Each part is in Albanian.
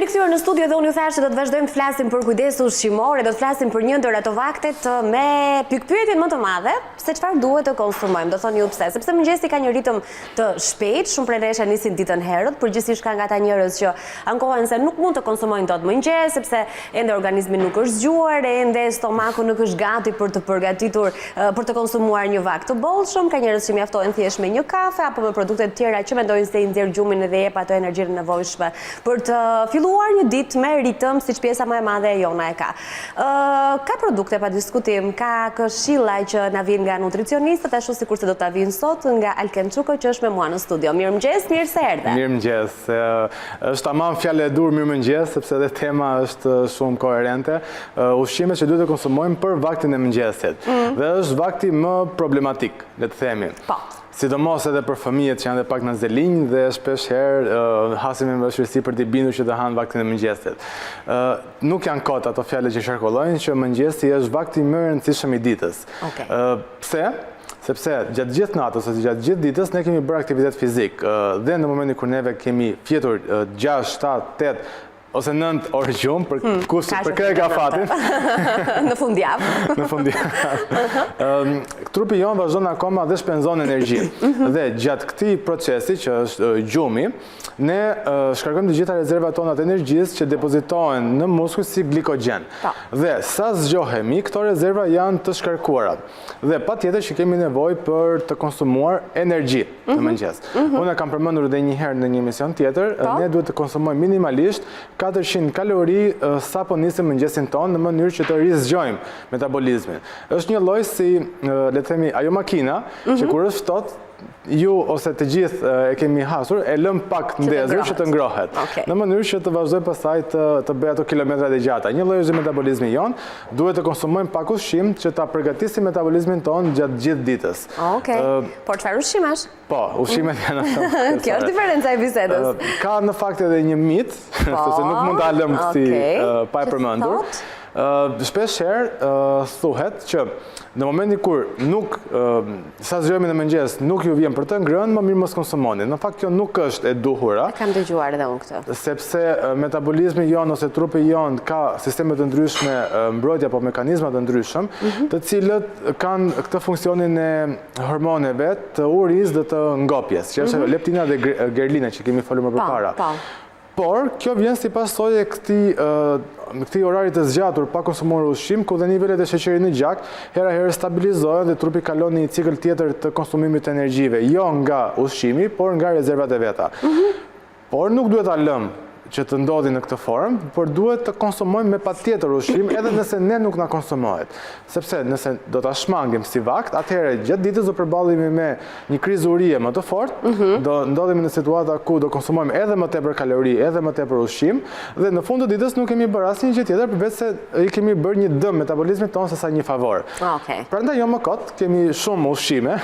rikthyer në studio dhe unë ju thash se do të vazhdojmë të flasim për kujdesin ushqimor, do të flasim për një ndër ato vaktet me pikpyetjen më të madhe, se çfarë duhet të konsumojmë. Do thoni ju pse? Sepse mëngjesi ka një ritëm të shpejtë, shumë prej nesh nisin ditën herët, përgjithsisht ka nga ata njerëz që ankohen se nuk mund të konsumojnë dot mëngjes, sepse ende organizmi nuk është zgjuar, ende stomaku nuk është gati për të përgatitur për të konsumuar një vakt të bollshëm. Ka njerëz që mjaftohen thjesht me një kafe apo me produkte të tjera që mendojnë se i nxjerr gjumin dhe jep ato energjinë nevojshme për të filluar një ditë me ritëm, siç pjesa më e madhe e jona e ka. Ka produkte pa diskutim, ka këshilla që na vijnë nga nutricionistët, ashtu sikur se do ta vinë sot nga Alken Çuko që është me mua në studio. Mirëmëngjes, mirë se erdhe. Mirëmëngjes. Është tamam fjalë e dur mirëmëngjes, sepse edhe tema është shumë koherente. Ushqimet që duhet të konsumojmë për vaktin e mëngjesit. Dhe është vakti më problematik, le të themi. Po. Sidomos edhe për fëmijët që janë dhe pak në zelinj dhe shpesh herë hasim me vështirësi për t'i bindur që të hanë vaktin e mëngjesit. Nuk janë kot ato fjalë që qarkullojnë që mëngjesi është vakti më i rëndësishëm i ditës. Pse? Sepse gjatë gjithë natës ose gjatë gjithë ditës ne kemi bërë aktivitet fizik dhe në momentin kur neve kemi fjetur 6, 7, 8 ose 9 orë gjumë, për kërë ka fatin. Në fundjavë. Në fundjavë. Trupi jonë vazhdon akoma dhe shpenzon energji. Dhe gjatë këtij procesi, që është gjumi, ne shkarkojmë të gjitha rezervat tona të energjisë që depozitohen në muskuj si glikogen. Dhe sa zgjohemi, këto rezerva janë të shkarkuara. Dhe patjetër që kemi nevojë për të konsumuar energji në mëngjes. Unë kam përmendur edhe një herë në një emision tjetër, ne duhet të konsumojmë minimalisht 400 kalori sa po nisim mëngjesin tonë në mënyrë që të rizgjojmë metabolizmin. Është një lloj si, le të themi, ajo makina që kur është ftohtë, ju ose të gjithë e kemi hasur, e lëm pak ndezur që të ngrohet. Në mënyrë që të vazhdoj pastaj të bëj ato kilometrat e gjata. Një lloj është metabolizmi jon, duhet të konsumojmë pak ushqim që ta përgatisim metabolizmin ton gjatë gjithë ditës. Por çfarë ushqimesh? Po, ushqimet janë ato. Kjo është diferenca e bisedës. Ka në fakt edhe një mit, sepse nuk mund ta lëm si pa e përmendur. Shpesh herë thuhet që në momentin kur nuk sa zgjohemi në mëngjes nuk ju vjen për të ngrënë, më mirë mos konsumoni. Në fakt kjo nuk është e duhura. Kam dëgjuar edhe unë këtë. Sepse metabolizmi jon ose trupi jon ka sisteme të ndryshme mbrojtje apo mekanizma të ndryshëm, të cilët kanë këtë funksionin e hormoneve të uris dhe të ngopjes, që është leptina dhe gerlina që kemi folur më përpara. Por, kjo vjen si pasojë e këtij orari të zgjatur pa konsumuar ushqim, ku dhe nivelet e sheqerit në gjak herë stabilizohen dhe trupi kalon në një cikël tjetër të konsumimit të energjive, jo nga ushqimi, por nga rezervat e veta. Por nuk duhet ta lëmë që të ndodhi në këtë formë, por duhet të konsumojmë me patjetër ushqim edhe nëse ne nuk na konsumohet. Sepse nëse do ta shmangim si vakt, atëherë gjatë ditës do përballemi me një krizë urie më të fortë, do ndodhemi në situata ku do konsumojmë edhe më tepër kalori, edhe më tepër ushqim, dhe në fund të ditës nuk kemi bërë asnjë gjë tjetër përveç se i kemi bërë një dëm metabolizmit tonë sesa një favor. Prandaj jo më kot, kemi shumë ushqime,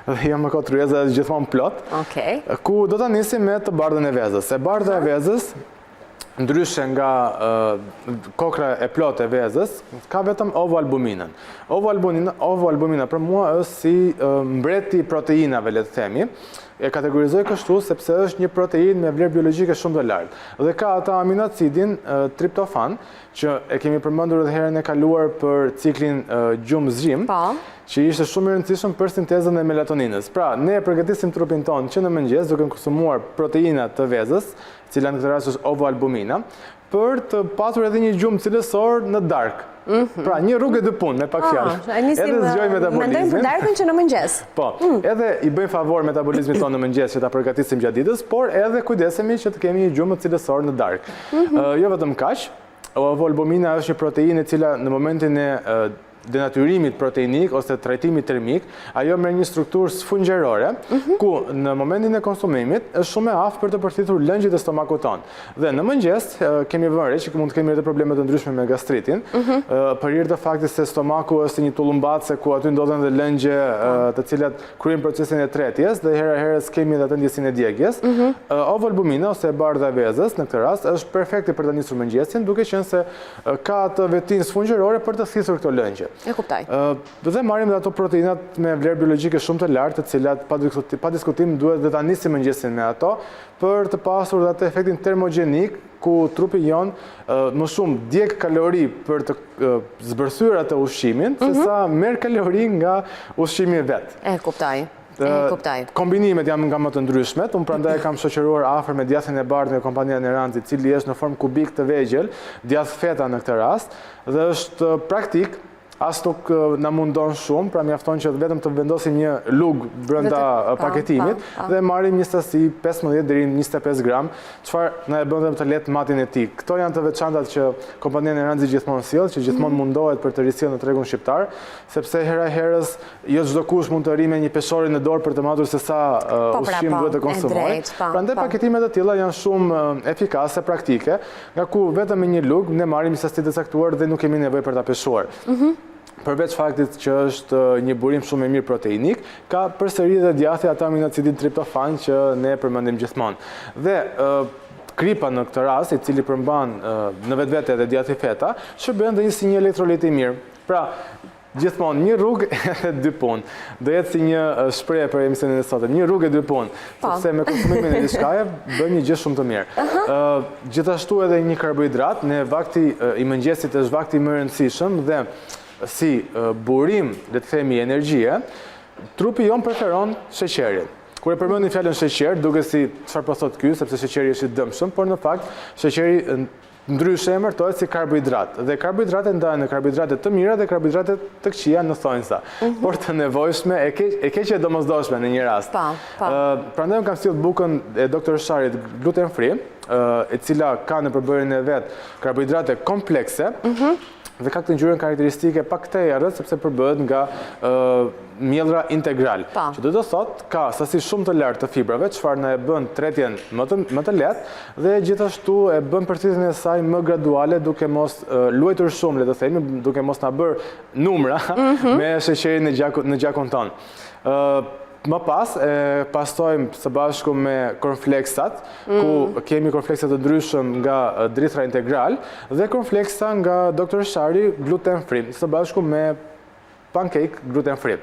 dhe jo më kot ryeza është gjithmonë plot, ku do ta nisim me të bardhën e vezës. E bardha e vezës, ndryshe nga kokra e plot e vezës, ka vetëm ovoalbuminën. Ovoalbumina për mua është si mbreti i proteinave, le të themi. E kategorizoj kështu sepse është një protein me vlerë biologjike shumë të lartë. Dhe ka ata aminoacidin triptofan, që e kemi përmendur edhe herën e kaluar për ciklin gjumë-zgjim, që ishte shumë i rëndësishëm për sintezën e melatoninës. Pra, ne përgatisim trupin tonë që në mëngjes duke konsumuar proteina të vezës, cila në këtë rast është ovoalbumina, për të patur edhe një gjumë cilësor në darkë. Pra, një rrugë e dy punë, me pak fjalë. Edhe zgjojmë metabolizmin. Mendojmë për darkën që në mëngjes. Po, edhe i bëjmë favor metabolizmit tonë në mëngjes që ta përgatisim gjatë ditës, por edhe kujdesemi që të kemi një gjumë cilësor në darkë. Jo vetëm kaq, ovoalbumina është një proteinë e cila në momentin e denatyrimit proteinik ose trajtimit termik, ajo merr një strukturë sfungjerore, ku në momentin e konsumimit është shumë e aftë për të përfituar lëngjit e stomakut tonë. Dhe në mëngjes kemi vënë që mund të kemi edhe probleme të ndryshme me gastritin, për hir të faktit se stomaku është një tullumbatse ku aty ndodhen dhe lëngje të cilat kryejnë procesin e tretjes dhe herë kemi edhe atë ndjesinë e djegjes. Ovoalbumina ose e bardha e vezës në këtë rast është perfekte për ta nisur mëngjesin, duke qenë se ka atë vetinë sfungjerore për të thithur këto lëngje. E kuptoj. Dhe marrim dhe ato proteinat me vlerë biologjike shumë të lartë, të cilat pa diskutim duhet dhe ta nisim mëngjesin me ato, për të pasur dhe atë efektin termogenik, ku trupi jon më shumë djeg kalori për të zbërthyer atë ushqimin, sesa merr kalori nga ushqimi vet. E kuptoj. Kombinimet janë nga më të ndryshmet, unë prandaj kam shoqëruar afër me djathin e bardhë nga kompania Neranzi, i cili është në formë kubik të vegjël, djath feta në këtë rast, dhe është praktik. As nuk na mundon shumë, pra mjafton që vetëm të vendosim një lug brenda paketimit dhe marrim një sasi 15 deri në 25 gram, çfarë na e bën vetëm të lehtë matin e tij. Këto janë të veçantat që kompania Neranzi gjithmonë sjell, që gjithmonë mundohet për të risjellë në tregun shqiptar, sepse hera herës jo çdo kush mund të rri me një peshori në dorë për të matur se sa ushqim duhet të konsumojë. Prandaj paketimet e tilla janë shumë efikase, praktike, nga ku vetëm me një lug ne marrim një sasi të caktuar dhe nuk kemi nevojë për ta peshuar. Përveç faktit që është një burim shumë i mirë proteinik, ka përsëri dhe djathi atë aminoacidin triptofan që ne përmendim gjithmonë. Dhe kripa në këtë rast, i cili përmban në vetvete edhe djathi feta, shërben dhe si një elektrolit i mirë. Pra, gjithmonë një rrugë edhe dy punë. Do jetë si një shprehje për emisionin e sotëm, një rrugë e dy punë, sepse me konsumimin e diçkaje bën një gjë shumë të mirë. Gjithashtu edhe një karbohidrat, në vakti i mëngjesit është vakti më i rëndësishëm dhe si burim, le të themi, energjie, trupi jon preferon sheqerin. Kur e përmendim fjalën sheqer, duket si çfarë po thot ky, sepse sheqeri është i dëmshëm, por në fakt sheqeri ndryshe emërtohet si karbohidrat. Dhe karbohidratet ndahen në karbohidrate të mira dhe karbohidrate të këqija në thonjza, por të nevojshme e keqe e domosdoshme në një rast. Prandaj kam sjellë bukën e Dr. Sharit gluten free, e cila ka në përbërjen e vet karbohidrate komplekse. Dhe ka këtë ngjyrën karakteristike pak të errët, sepse përbëhet nga mjellra integral, që do të thotë ka sasi shumë të lartë të fibrave, çfarë na e bën tretjen më të lehtë dhe gjithashtu e bën përthithjen e saj më graduale, duke mos luajtur shumë, le të themi, duke mos na bër numra me sheqerin në gjakun tonë. Më pas, pastojmë së bashku me cornflakesat, ku kemi cornflakesat të ndryshëm nga drithra integral dhe cornflakesa nga Dr. Shari gluten free, së bashku me pancake gluten free.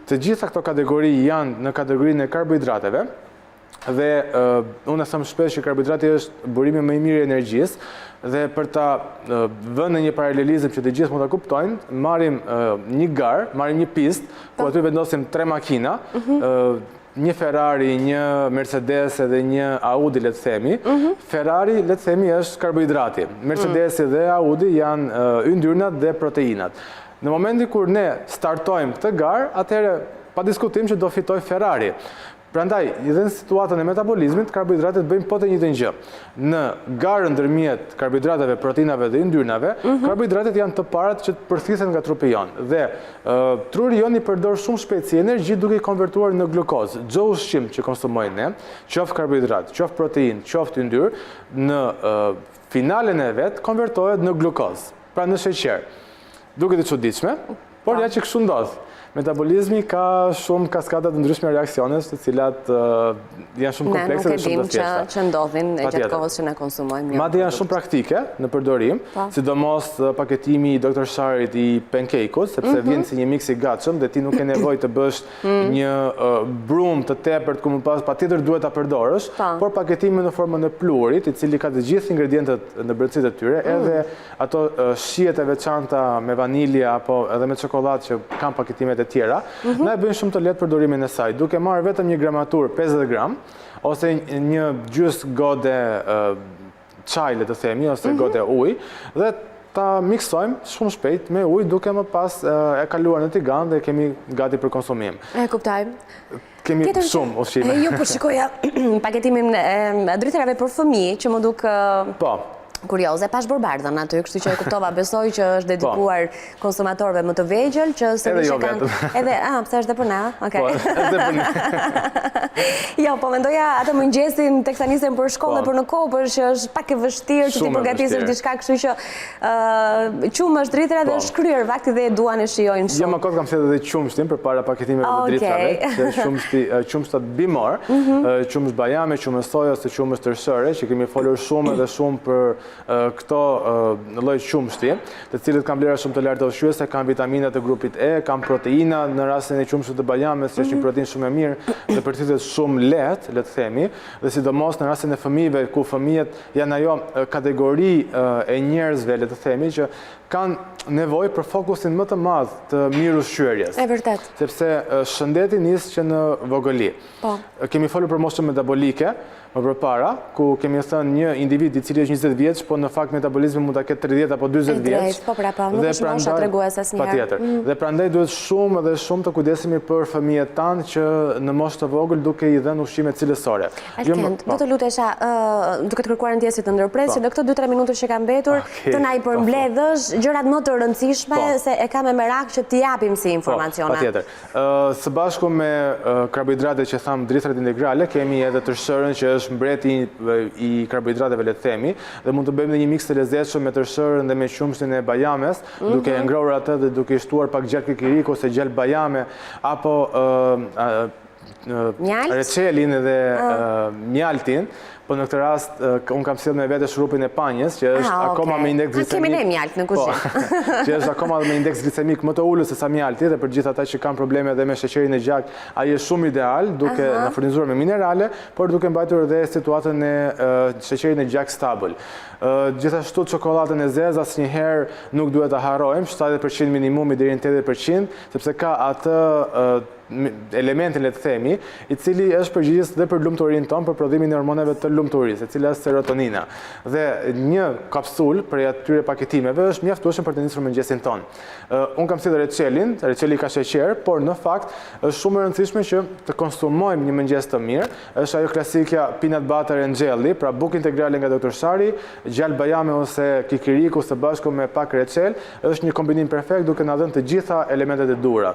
Të gjitha këto kategori janë në kategorinë e karbohidrateve dhe unë e them shpesh që karbohidrati është burimi më i mirë i energjisë dhe për ta vënë në një paralelizëm që të gjithë mund ta kuptojnë, marrim një garë, marrim një pistë, ku aty vendosim 3 makina, një Ferrari, një Mercedes dhe një Audi, le të themi. Ferrari, le të themi, është karbohidrati. Mercedesi dhe Audi janë yndyrnat dhe proteinat. Në momentin kur ne startojmë këtë garë, atëherë pa diskutim që do fitoj Ferrari. Prandaj, edhe në situatën e metabolizmit, karbohidratet bëjnë po të njëjtën gjë. Në garën ndërmjet karbohidrateve, proteinave dhe yndyrnave, karbohidratet janë të parat që të përthithen nga trupi jon. Dhe truri jon i përdor shumë shpejt si energji duke i konvertuar në glukozë. Çdo ushqim që konsumojnë ne, qoftë karbohidrat, qoftë protein, qoftë yndyr, në finalen e vet konvertohet në glukozë, pra në sheqer. Duket e çuditshme, por ja që kështu ndodh. Metabolizmi ka shumë kaskada të ndryshme reaksionesh, të cilat janë shumë komplekse dhe shumë të thjeshta. Ne nuk e dim që ndodhin e gjatë kohës që ne konsumojmë. Madje janë shumë praktike në përdorim, sidomos paketimi i Dr. Sharit i pancake-ut, sepse vjen si një miks i gatshëm dhe ti nuk ke nevojë të bësh një brumë të tepërt ku më pas patjetër duhet ta përdorësh, por paketimi në formën e pluhurit, i cili ka të gjithë ingredientët në brendësitë e tyre, edhe ato shijet e veçanta me vanilje apo edhe me çokoladë që kanë paketimet tjera, na e bëjnë shumë të lehtë përdorimin e saj, duke marrë vetëm një gramatur 50 gram, ose një gjys gode çaj, le të themi, ose gode ujë, dhe ta miksojmë shumë shpejt me ujë, duke më pas e kaluar në tigan dhe kemi gati për konsumim. E kuptoj. Kemi shumë ushqime. Jo, po shikoja paketimin e dritërave për fëmijë, që më duk... Po. Kurioze, pash borbardhën aty, kështu që e kuptova, besoj që është dedikuar konsumatorëve më të vegjël, që sërish e kanë... Edhe, pse është dhe për na? Po, është dhe për na. Jo, po mendoja atë mëngjesin teksa nisem për shkollë dhe për në kohë, për që është pak e vështirë që ti përgatisësh diçka, kështu që qumë është dritra dhe është kryer vakti dhe duan e shijojnë shumë. Jo, më kot kam thënë edhe qumshtin përpara paketimeve të dritrave, që qumshtat bimor, qumsh bajame, qumsh soja ose qumsh tërshëre, që kemi folur shumë edhe shumë për këto lloj qumshti, të cilët kanë vlera shumë të larta ushqyese, kanë vitamina të grupit E, kanë proteina në rastin e qumshtit të bajames, që është një protein shumë e mirë dhe përthithet shumë lehtë, le të themi, dhe sidomos në rastin e fëmijëve ku fëmijët janë ajo kategori e njerëzve, le të themi, që kanë nevojë për fokusin më të madh të mirë ushqyerjes. E vërtet. Sepse shëndeti nis që në vogëli. Po. Kemi folur për moshën metabolike më përpara, ku kemi thënë një individ i cili është 20 vjeç, po në fakt metabolizmi mund ta ketë 30 apo 40 vjeç. Po, nuk është mosha treguese asnjëherë. Patjetër. Dhe prandaj duhet shumë dhe shumë të kujdesemi për fëmijët tanë që në moshë të vogël duke i dhënë ushqime cilësore. Alkend, do të lutesha, duke të kërkuar ndjesit të ndërpresë, në këto 2-3 minuta që kanë mbetur, të na i përmbledhësh gjërat më të rëndësishme se e kam me merak që t'i japim si informacione. Patjetër. Së bashku me karbohidratet që tham dritrat integrale, kemi edhe tërshërën që është mbreti i karbohidrateve, le të themi, dhe mund të bëjmë dhe një miks të lezetshëm me tërshërën dhe me qumshtin e bajames, duke e ngrohur atë dhe duke i shtuar pak gjalp kikiriku ose gjalp bajame apo reçelin dhe mjaltin. Po në këtë rast, unë kam sjellë me vete shurupin e panjës, që është akoma me indeks glicemik. Kemi ne mjalt në kuzhinë. Që është akoma me indeks glicemik më të ulët se sa mjalti, dhe për gjithë ata që kanë probleme edhe me sheqerin e gjak, ai është shumë ideal, duke na furnizuar me minerale, por duke mbajtur edhe situatën e sheqerin e gjak stabil. Gjithashtu çokoladën e zezë asnjëherë nuk duhet ta harrojmë, 70% minimumi deri në 80%, sepse ka atë elementin, le të themi, i cili është përgjegjës dhe për lumturinë tonë, për prodhimin e hormoneve të lumturisë, e cila është serotonina. Dhe një kapsul prej atyre paketimeve është mjaftueshëm për të nisur mëngjesin tonë. Unë kam sjellë reçelin, reçeli ka sheqer, por në fakt është shumë e rëndësishme që të konsumojmë një mëngjes të mirë. Është ajo klasikja peanut butter and jelly, pra bukë integrale nga Dr. Shari, gjalp bajame ose kikiriku së bashku me pak reçel, është një kombinim perfekt duke na dhënë të gjitha elementet e duhura.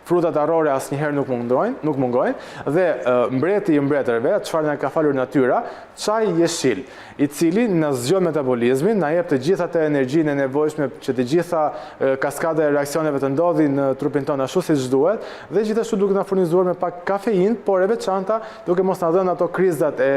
Frutat arrore asnjëherë nuk mungojnë, dhe mbreti i mbretërve, çfarë na ka falur natyra, çaj jeshil, i cili na zgjon metabolizmin, na jep të gjitha të energjinë e nevojshme që të gjitha kaskada e reaksioneve të ndodhin në trupin tonë ashtu siç duhet, dhe gjithashtu duke na furnizuar me pak kafeinë, por e veçanta duke mos na dhënë ato krizat e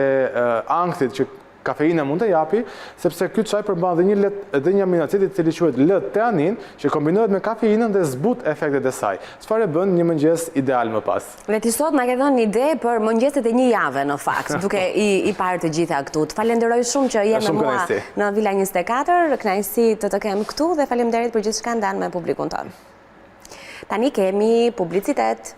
ankthit që kafeina mund të japi, sepse ky çaj përmban dhe një aminocid i cili quhet L-theanin, që kombinohet me kafeinën dhe zbut efektet e saj. Çfarë bën një mëngjes ideal më pas. Leti sot na ke dhënë një ide për mëngjeset e një jave në fakt, duke i parë të gjitha këtu. Të falenderoj shumë që je me mua në Villa 24, kënaqësi të kem këtu dhe faleminderit për gjithçka ndan me publikun tonë. Tani kemi publicitet.